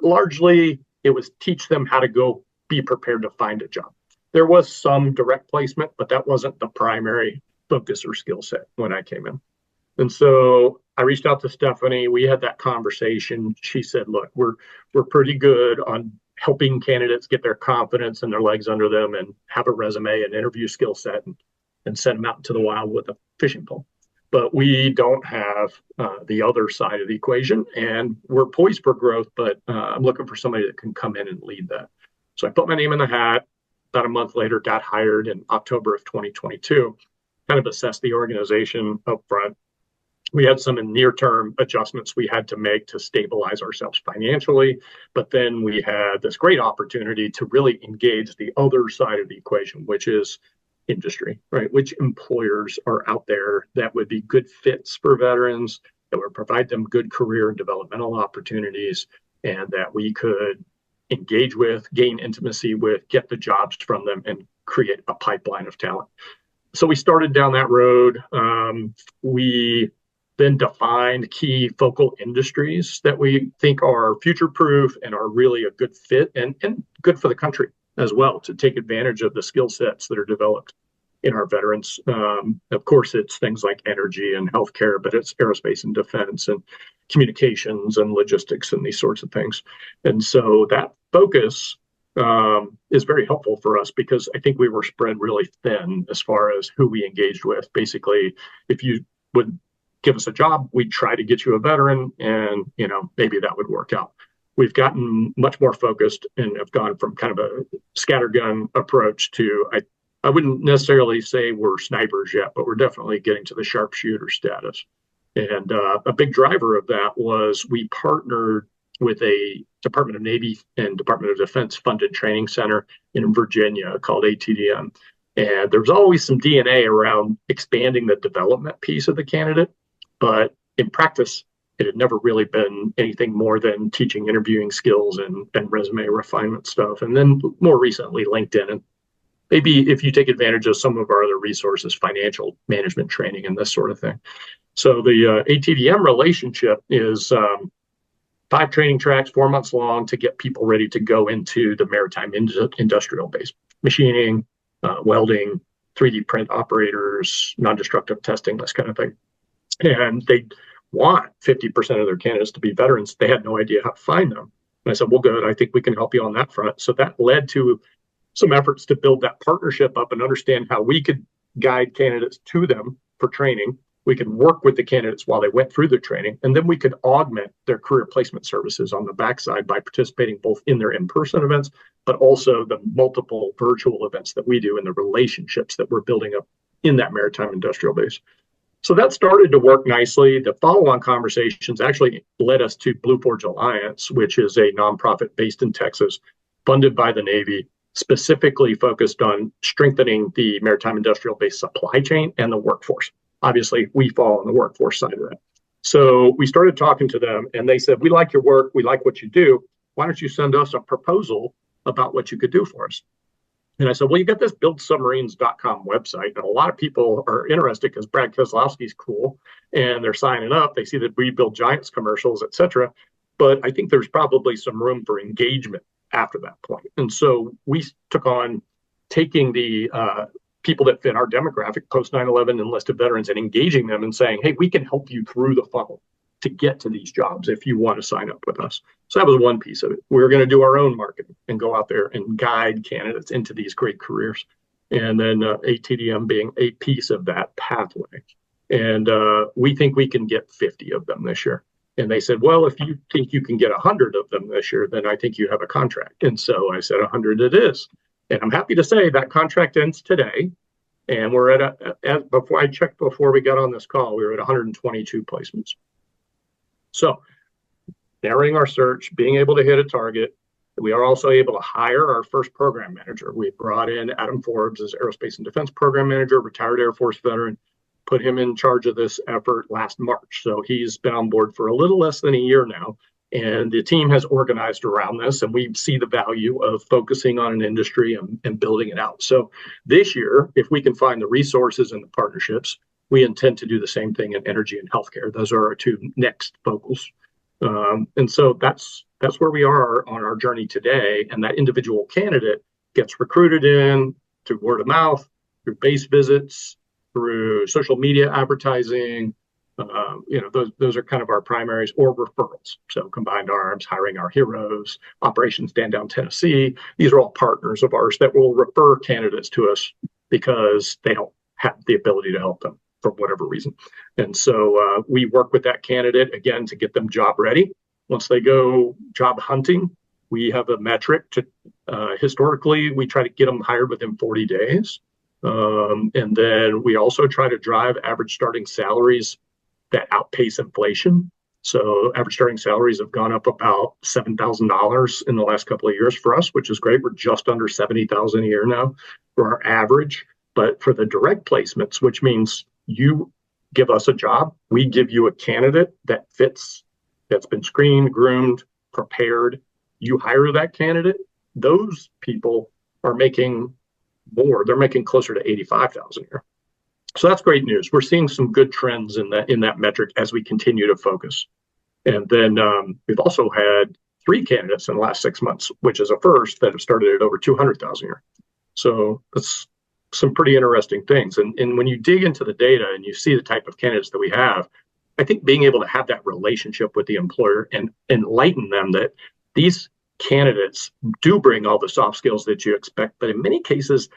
S4: largely it was teach them how to go be prepared to find a job. There was some direct placement, but that wasn't the primary focus or skill set when I came in. And so I reached out to Stephanie. We had that conversation. She said, look, we're pretty good on helping candidates get their confidence and their legs under them and have a resume and interview skill set and send them out into the wild with a fishing pole. But we don't have the other side of the equation, and we're poised for growth, but I'm looking for somebody that can come in and lead that. So I put my name in the hat. About a month later, got hired in October of 2022, kind of assessed the organization up front. We had some near-term adjustments we had to make to stabilize ourselves financially, but then we had this great opportunity to really engage the other side of the equation, which is industry, right? Which employers are out there that would be good fits for veterans, that would provide them good career and developmental opportunities, and that we could engage with, gain intimacy with, get the jobs from them, and create a pipeline of talent. So we started down that road. We then defined key focal industries that we think are future-proof and are really a good fit and good for the country as well, to take advantage of the skill sets that are developed in our veterans. Of course, it's things like energy and healthcare, but it's aerospace and defense and communications and logistics and these sorts of things. And so that focus is very helpful for us, because I think we were spread really thin as far as who we engaged with. Basically, if you would give us a job, we'd try to get you a veteran, and maybe that would work out. We've gotten much more focused and have gone from kind of a scattergun approach to, I wouldn't necessarily say we're snipers yet, but we're definitely getting to the sharpshooter status. And a big driver of that was we partnered with a Department of Navy and Department of Defense funded training center in Virginia called ATDM. And there was always some DNA around expanding the development piece of the candidate, but in practice, it had never really been anything more than teaching interviewing skills and resume refinement stuff. And then more recently, LinkedIn, and maybe if you take advantage of some of our other resources, financial management training and this sort of thing. So the ATDM relationship is 5 training tracks, 4 months long, to get people ready to go into the maritime industrial base, machining, welding, 3D print operators, non-destructive testing, this kind of thing. And they want 50% of their candidates to be veterans. They had no idea how to find them. And I said, well, good, I think we can help you on that front. So that led to some efforts to build that partnership up and understand how we could guide candidates to them for training. We could work with the candidates while they went through their training, and then we could augment their career placement services on the backside by participating both in their in-person events, but also the multiple virtual events that we do and the relationships that we're building up in that maritime industrial base. So that started to work nicely. The follow-on conversations actually led us to Blue Forge Alliance, which is a nonprofit based in Texas, funded by the Navy, specifically focused on strengthening the maritime industrial base supply chain and the workforce. Obviously, we fall on the workforce side of that. So we started talking to them, and they said, we like your work, we like what you do. Why don't you send us a proposal about what you could do for us? And I said, well, you got this buildsubmarines.com website, and a lot of people are interested because Brad Keselowski's cool, and they're signing up. They see that we build giants commercials, et cetera. But I think there's probably some room for engagement after that point. And so we took on taking the people that fit our demographic, post 9/11 enlisted veterans, and engaging them and saying, hey, we can help you through the funnel. to get to these jobs if you want to sign up with us. So that was one piece of it. We were going to do our own marketing and go out there and guide candidates into these great careers. And then ATDM being a piece of that pathway. And we think we can get 50 of them this year. And they said, well, if you think you can get 100 of them this year, then I think you have a contract. And so I said 100 it is. And I'm happy to say that contract ends today. And we're at before I checked before we got on this call, we were at 122 placements. So narrowing our search, being able to hit a target. We are also able to hire our first program manager. We brought in Adam Forbes as Aerospace and Defense Program Manager, retired Air Force veteran, put him in charge of this effort last March. So he's been on board for a little less than a year now. And the team has organized around this, and we see the value of focusing on an industry and building it out. So this year, if we can find the resources and the partnerships, we intend to do the same thing in energy and healthcare. Those are our two next focals. And so that's where we are on our journey today. And that individual candidate gets recruited in through word of mouth, through base visits, through social media advertising. Those are kind of our primaries, or referrals. So Combined Arms, hiring our heroes, Operation Stand Down Tennessee. These are all partners of ours that will refer candidates to us because they don't have the ability to help them for whatever reason. And so we work with that candidate, again, to get them job ready. Once they go job hunting, we have a metric to historically, we try to get them hired within 40 days. And then we also try to drive average starting salaries that outpace inflation. So average starting salaries have gone up about $7,000 in the last couple of years for us, which is great. We're just under $70,000 a year now for our average. But for the direct placements, which means you give us a job, we give you a candidate that fits, that's been screened, groomed, prepared. You hire that candidate. Those people are making more. They're making closer to $85,000 a year. So that's great news. We're seeing some good trends in that metric as we continue to focus. And then we've also had 3 candidates in the last 6 months, which is a first, that have started at over $200,000 a year. So that's some pretty interesting things. And when you dig into the data and you see the type of candidates that we have, I think being able to have that relationship with the employer and enlighten them that these candidates do bring all the soft skills that you expect, but in many cases,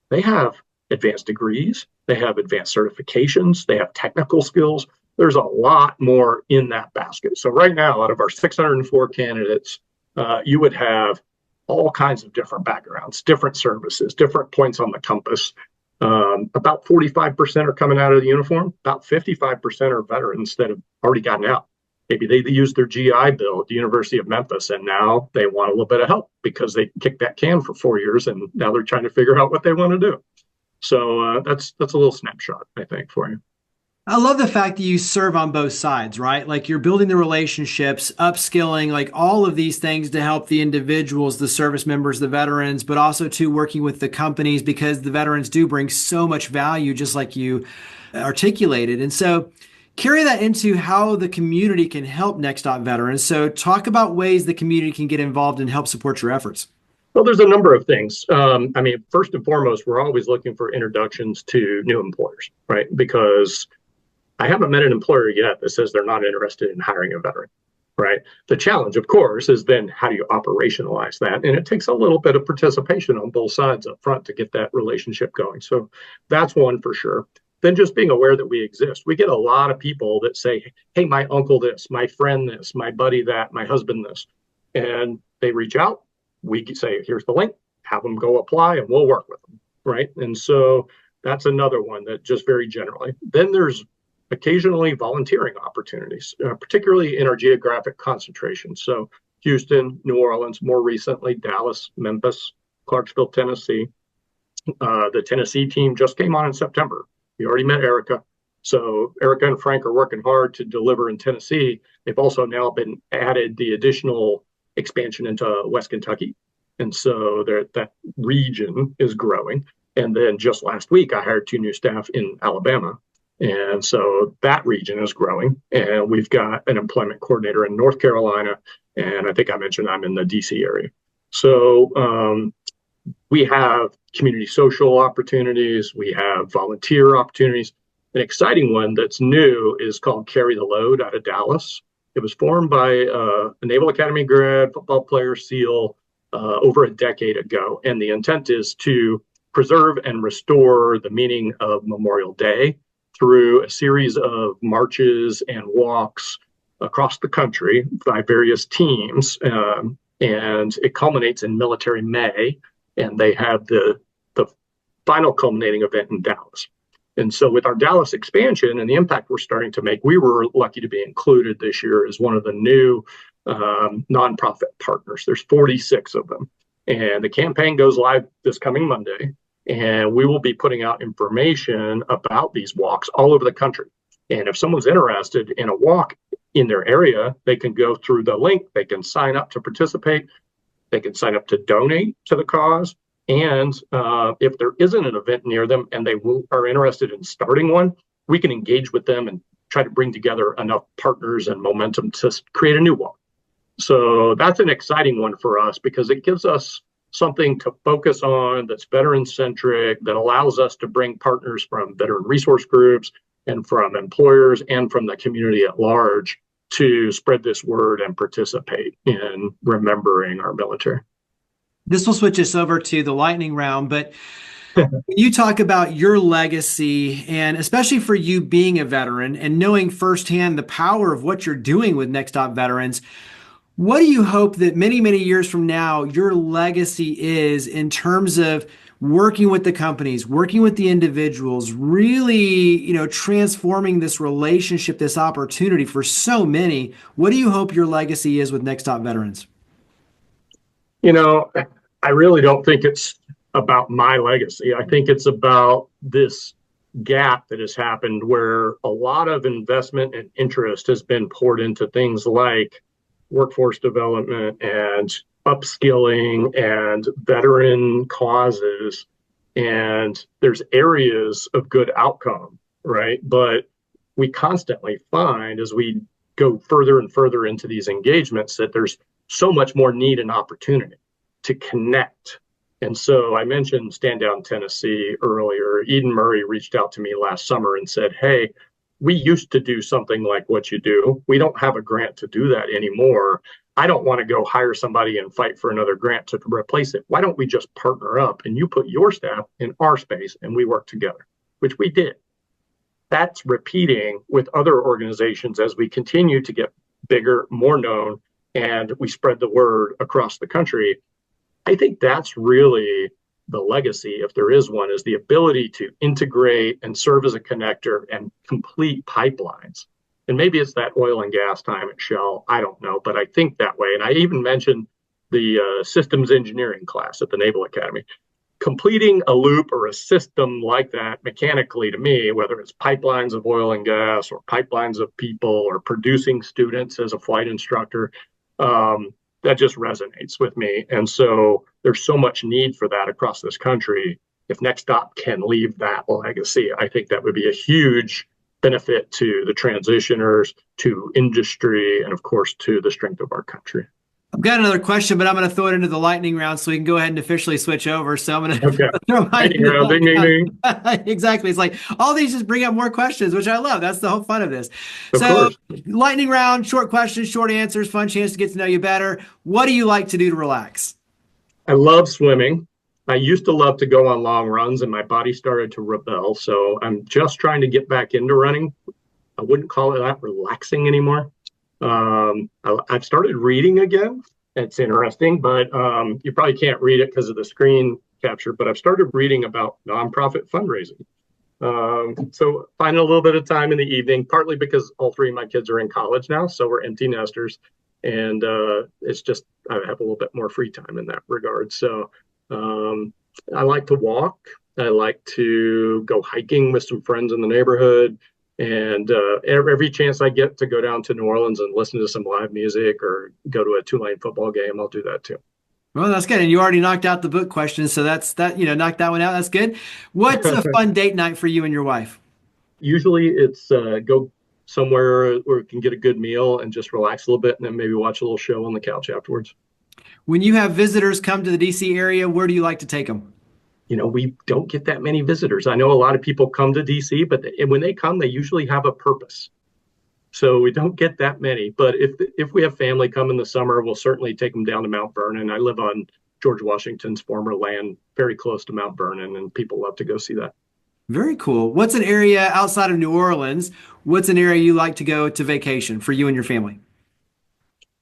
S4: they have advanced degrees, they have advanced certifications, they have technical skills. There's a lot more in that basket. So right now, out of our 604 candidates, you would have all kinds of different backgrounds, different services, different points on the compass. About 45% are coming out of the uniform. About 55% are veterans that have already gotten out. Maybe they used their GI Bill at the University of Memphis, and now they want a little bit of help because they kicked that can for 4 years, and now they're trying to figure out what they want to do. So that's a little snapshot, I think, for you.
S3: I love the fact that you serve on both sides, right? Like you're building the relationships, upskilling, like all of these things to help the individuals, the service members, the veterans, but also too working with the companies because the veterans do bring so much value, just like you articulated. And so carry that into how the community can help NextOp veterans. So talk about ways the community can get involved and help support your efforts.
S4: Well, there's a number of things. First and foremost, we're always looking for introductions to new employers, right? Because I haven't met an employer yet that says they're not interested in hiring a veteran, right? The challenge, of course, is then how do you operationalize that? And it takes a little bit of participation on both sides up front to get that relationship going. So that's one for sure. Then just being aware that we exist. We get a lot of people that say, hey, my uncle this, my friend this, my buddy that, my husband this. And they reach out. We say, here's the link, have them go apply, and we'll work with them, right? And so that's another one that just very generally. Then there's occasionally volunteering opportunities, particularly in our geographic concentration. So Houston, New Orleans, more recently, Dallas, Memphis, Clarksville, Tennessee. The Tennessee team just came on in September. We already met Erica. So Erica and Frank are working hard to deliver in Tennessee. They've also now been added the additional expansion into West Kentucky. And so that region is growing. And then just last week, I hired 2 new staff in Alabama. And so that region is growing. And we've got an employment coordinator in North Carolina. And I think I mentioned I'm in the DC area. So we have community social opportunities. We have volunteer opportunities. An exciting one that's new is called Carry the Load out of Dallas. It was formed by a Naval Academy grad, football player, SEAL, over a decade ago. And the intent is to preserve and restore the meaning of Memorial Day through a series of marches and walks across the country by various teams. And it culminates in Military May, and they have the final culminating event in Dallas. And so with our Dallas expansion and the impact we're starting to make, we were lucky to be included this year as one of the new nonprofit partners. There's 46 of them. And the campaign goes live this coming Monday. And we will be putting out information about these walks all over the country. And if someone's interested in a walk in their area, they can go through the link. They can sign up to participate. They can sign up to donate to the cause. And if there isn't an event near them and they are interested in starting one, we can engage with them and try to bring together enough partners and momentum to create a new walk. So that's an exciting one for us because it gives us something to focus on that's veteran-centric, that allows us to bring partners from veteran resource groups and from employers and from the community at large to spread this word and participate in remembering our military.
S3: This will switch us over to the lightning round, but when you talk about your legacy, and especially for you being a veteran and knowing firsthand the power of what you're doing with NextOp veterans, what do you hope that many, many years from now, your legacy is in terms of working with the companies, working with the individuals, really, transforming this relationship, this opportunity for so many? What do you hope your legacy is with NextOp veterans?
S4: I really don't think it's about my legacy. I think it's about this gap that has happened where a lot of investment and interest has been poured into things like workforce development and upskilling and veteran causes. And there's areas of good outcome, right? But we constantly find as we go further and further into these engagements that there's so much more need and opportunity to connect. And so I mentioned Stand Down Tennessee earlier. Eden Murray reached out to me last summer and said, hey, we used to do something like what you do. We don't have a grant to do that anymore. I don't want to go hire somebody and fight for another grant to replace it. Why don't we just partner up and you put your staff in our space and we work together, which we did. That's repeating with other organizations as we continue to get bigger, more known, and we spread the word across the country. I think that's really the legacy, if there is one, is the ability to integrate and serve as a connector and complete pipelines. And maybe it's that oil and gas time at Shell. I don't know, but I think that way. And I even mentioned the systems engineering class at the Naval Academy. Completing a loop or a system like that mechanically, to me, whether it's pipelines of oil and gas or pipelines of people or producing students as a flight instructor, that just resonates with me. And so there's so much need for that across this country. If NextOp can leave that legacy, I think that would be a huge benefit to the transitioners, to industry, and of course, to the strength of our country.
S3: I've got another question, but I'm going to throw it into the lightning round so we can go ahead and officially switch over. So I'm going to throw my
S4: lightning round. Ding, ding, ding.
S3: Exactly. It's like all these just bring up more questions, which I love. That's the whole fun of this.
S4: Of course.
S3: Lightning round, short questions, short answers, fun chance to get to know you better. What do you like to do to relax?
S4: I love swimming. I used to love to go on long runs and my body started to rebel. So I'm just trying to get back into running. I wouldn't call it that relaxing anymore. I've started reading again. It's interesting, but you probably can't read it because of the screen capture, but I've started reading about nonprofit fundraising. So finding a little bit of time in the evening, partly because all three of my kids are in college now, so we're empty nesters. And it's just, I have a little bit more free time in that regard. So I like to walk. I like to go hiking with some friends in the neighborhood. And every chance I get to go down to New Orleans and listen to some live music or go to a Tulane football game, I'll do that too.
S3: Well, that's good. And you already knocked out the book question. So knocked that one out. That's good. What's a fun date night for you and your wife?
S4: Usually it's go somewhere where we can get a good meal and just relax a little bit and then maybe watch a little show on the couch afterwards.
S3: When you have visitors come to the DC area, where do you like to take them?
S4: we don't get that many visitors. I know a lot of people come to DC, but when they come, they usually have a purpose. So we don't get that many. But if we have family come in the summer, we'll certainly take them down to Mount Vernon. I live on George Washington's former land, very close to Mount Vernon, and people love to go see that.
S3: Very cool. What's an area outside of New Orleans? What's an area you like to go to vacation for you and your family?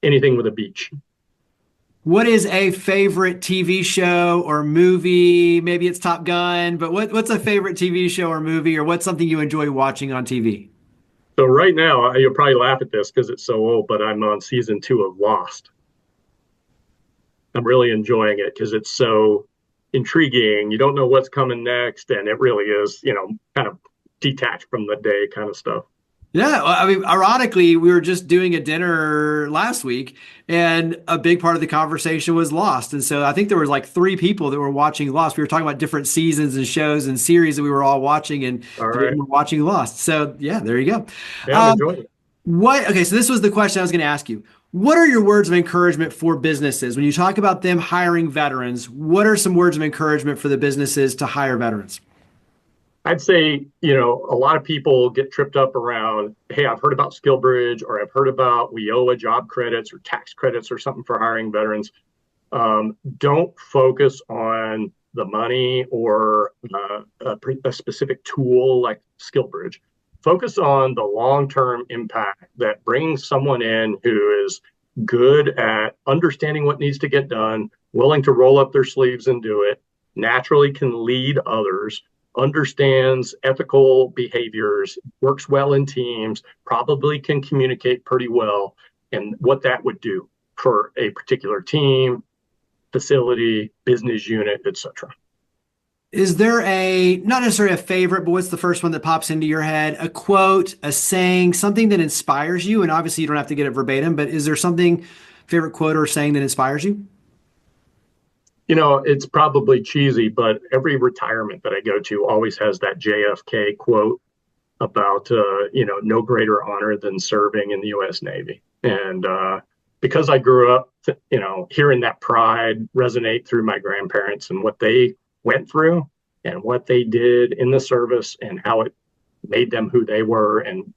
S4: Anything with a beach.
S3: What is a favorite TV show or movie? Maybe it's Top Gun, but what's a favorite TV show or movie, or what's something you enjoy watching on TV?
S4: So right now, you'll probably laugh at this because it's so old, but I'm on season 2 of Lost. I'm really enjoying it because it's so intriguing. You don't know what's coming next, and it really is, kind of detached from the day kind of stuff.
S3: Yeah, I mean, ironically, we were just doing a dinner last week, and a big part of the conversation was Lost. And so I think there was like 3 people that were watching Lost. We were talking about different seasons and shows and series that we were all watching, and we were watching Lost. So yeah, there you go.
S4: Yeah, I'm enjoying it.
S3: Okay, so this was the question I was going to ask you. What are your words of encouragement for businesses? When you talk about them hiring veterans, what are some words of encouragement for the businesses to hire veterans?
S4: I'd say, a lot of people get tripped up around, hey, I've heard about SkillBridge, or I've heard about WIOA job credits or tax credits or something for hiring veterans. Don't focus on the money or a specific tool like SkillBridge. Focus on the long-term impact that brings someone in who is good at understanding what needs to get done, willing to roll up their sleeves and do it, naturally can lead others, understands ethical behaviors, works well in teams, probably can communicate pretty well, and what that would do for a particular team, facility, business unit, etc.
S3: Is there not necessarily a favorite, but what's the first one that pops into your head? A quote, a saying, something that inspires you? And obviously you don't have to get it verbatim, but is there something, favorite quote or saying that inspires you?
S4: It's probably cheesy, but every retirement that I go to always has that JFK quote about, no greater honor than serving in the U.S. Navy. And because I grew up, hearing that pride resonate through my grandparents and what they went through and what they did in the service and how it made them who they were, and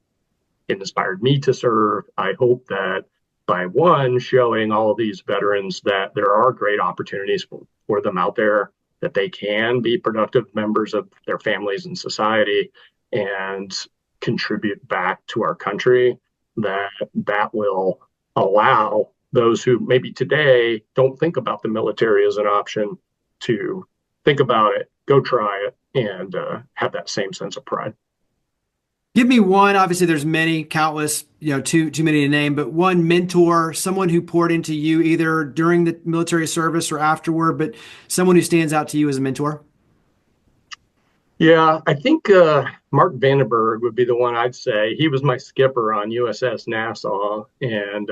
S4: it inspired me to serve. I hope that by showing all of these veterans that there are great opportunities for them out there, that they can be productive members of their families and society and contribute back to our country, that will allow those who maybe today don't think about the military as an option to think about it, go try it, and have that same sense of pride.
S3: Give me one. Obviously, there's many, countless, too many to name, but one mentor, someone who poured into you either during the military service or afterward, but someone who stands out to you as a mentor.
S4: Yeah, I think Mark Vandenberg would be the one I'd say. He was my skipper on USS Nassau, and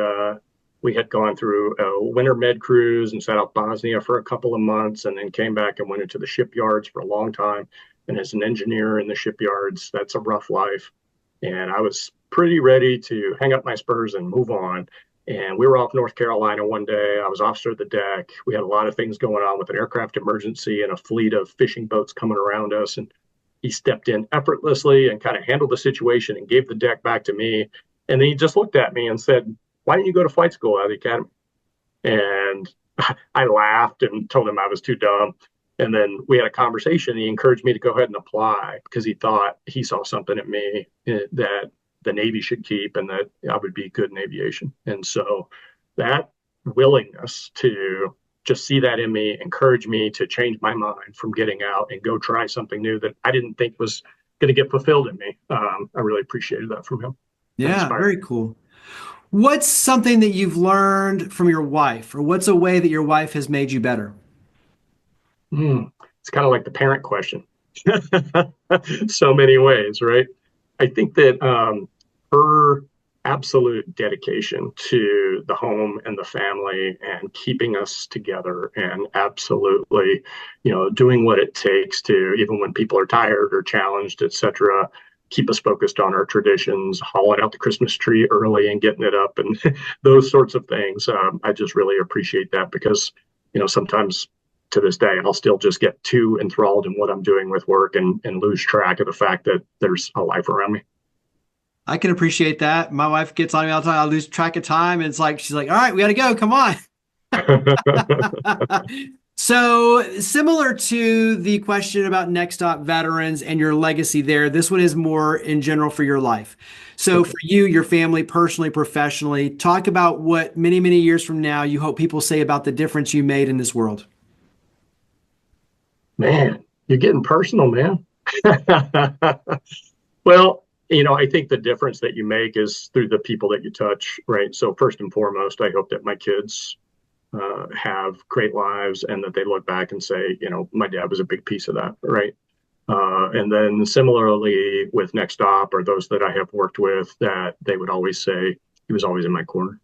S4: we had gone through a winter med cruise and sat out Bosnia for a couple of months, and then came back and went into the shipyards for a long time. And as an engineer in the shipyards, that's a rough life. And I was pretty ready to hang up my spurs and move on. And we were off North Carolina one day. I was officer of the deck. We had a lot of things going on with an aircraft emergency and a fleet of fishing boats coming around us. And he stepped in effortlessly and kind of handled the situation and gave the deck back to me. And then he just looked at me and said, "Why didn't you go to flight school out of the academy?" And I laughed and told him I was too dumb. And then we had a conversation. He encouraged me to go ahead and apply because he thought he saw something in me that the Navy should keep and that I would be good in aviation. And so that willingness to just see that in me, encourage me to change my mind from getting out and go try something new that I didn't think was going to get fulfilled in me. I really appreciated that from him.
S3: Yeah, very cool. What's something that you've learned from your wife, or what's a way that your wife has made you better?
S4: It's kind of like the parent question. So many ways, right? I think that her absolute dedication to the home and the family and keeping us together, and absolutely, doing what it takes to, even when people are tired or challenged, etc., keep us focused on our traditions, hauling out the Christmas tree early and getting it up, and those sorts of things. I just really appreciate that because, sometimes to this day, I'll still just get too enthralled in what I'm doing with work and lose track of the fact that there's a life around me.
S3: I can appreciate that. My wife gets on me all the time. I lose track of time. And she's like, all right, we got to go. Come on. So similar to the question about NextOp veterans and your legacy there, this one is more in general for your life. So for you, your family, personally, professionally, talk about what many, many years from now you hope people say about the difference you made in this world.
S4: Man, you're getting personal, man. Well, I think the difference that you make is through the people that you touch, right? So first and foremost, I hope that my kids have great lives and that they look back and say, my dad was a big piece of that, right? And then similarly with NextOp or those that I have worked with, that they would always say he was always in my corner.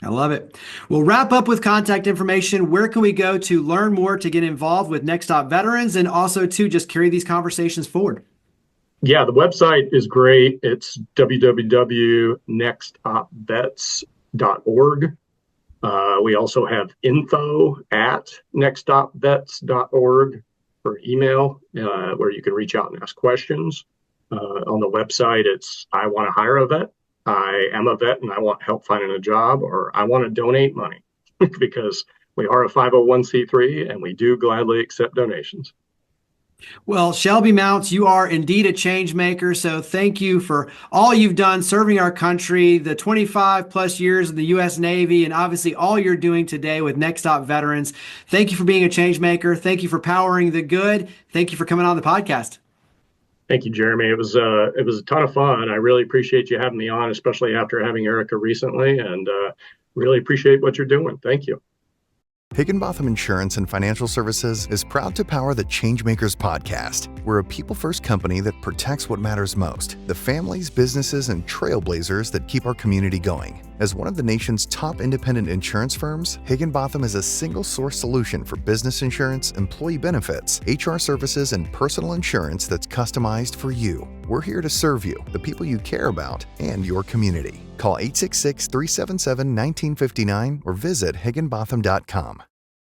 S3: I love it. We'll wrap up with contact information. Where can we go to learn more, to get involved with NextOp veterans, and also to just carry these conversations forward?
S4: Yeah, the website is great. It's www.nextopvets.org. We also have info@nextopvets.org for email, where you can reach out and ask questions. On the website, it's I want to hire a vet, I am a vet and I want help finding a job, or I want to donate money because we are a 501c3 and we do gladly accept donations.
S3: Well, Shelby Mounts, you are indeed a change maker. So thank you for all you've done serving our country, the 25 plus years in the U.S. Navy, and obviously all you're doing today with NextOp veterans. Thank you for being a change maker. Thank you for powering the good. Thank you for coming on the podcast.
S4: Thank you, Jeremy. It was a ton of fun. I really appreciate you having me on, especially after having Erica recently, and really appreciate what you're doing. Thank you.
S5: Higginbotham Insurance and Financial Services is proud to power the ChangeMakers podcast. We're a people-first company that protects what matters most, the families, businesses, and trailblazers that keep our community going. As one of the nation's top independent insurance firms, Higginbotham is a single-source solution for business insurance, employee benefits, HR services, and personal insurance that's customized for you. We're here to serve you, the people you care about, and your community. Call 866-377-1959 or visit higginbotham.com.